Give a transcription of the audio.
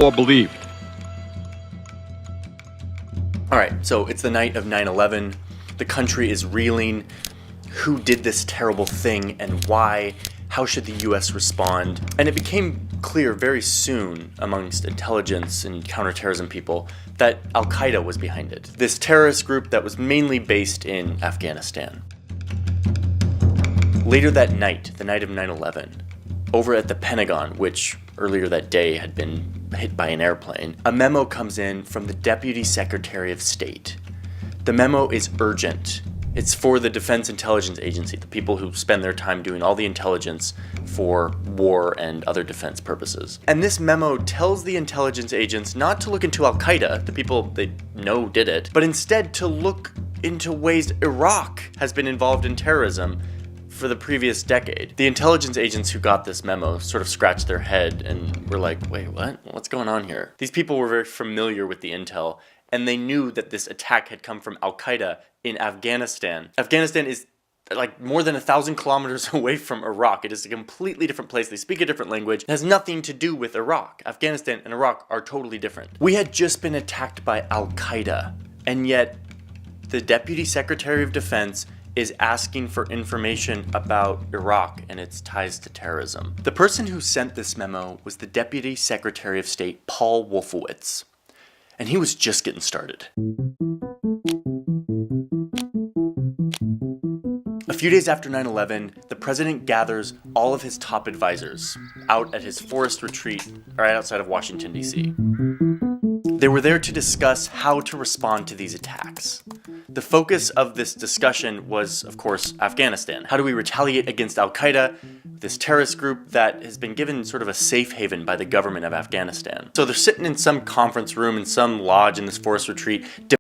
or believed. Alright, so it's the night of 9/11. The country is reeling. Who did this terrible thing and why? How should the US respond? And it became clear very soon amongst intelligence and counterterrorism people that Al-Qaeda was behind it. This terrorist group that was mainly based in Afghanistan. Later that night, the night of 9/11, over at the Pentagon, which earlier that day had been hit by an airplane, a memo comes in from the Deputy Secretary of State. The memo is urgent. It's for the Defense Intelligence Agency, the people who spend their time doing all the intelligence for war and other defense purposes. And this memo tells the intelligence agents not to look into Al-Qaeda, the people they know did it, but instead to look into ways Iraq has been involved in terrorism for the previous decade. The intelligence agents who got this memo sort of scratched their head and were like, wait, what? What's going on here? These people were very familiar with the intel, and they knew that this attack had come from Al-Qaeda in Afghanistan. Afghanistan is like more than 1,000 kilometers away from Iraq. It is a completely different place. They speak a different language. It has nothing to do with Iraq. Afghanistan and Iraq are totally different. We had just been attacked by Al-Qaeda, and yet the Deputy Secretary of Defense is asking for information about Iraq and its ties to terrorism. The person who sent this memo was the Deputy Secretary of State, Paul Wolfowitz, and he was just getting started. A few days after 9/11, the president gathers all of his top advisors out at his forest retreat right outside of Washington, D.C. They were there to discuss how to respond to these attacks. The focus of this discussion was, of course, Afghanistan. How do we retaliate against Al-Qaeda, this terrorist group that has been given sort of a safe haven by the government of Afghanistan? So they're sitting in some conference room in some lodge in this forest retreat,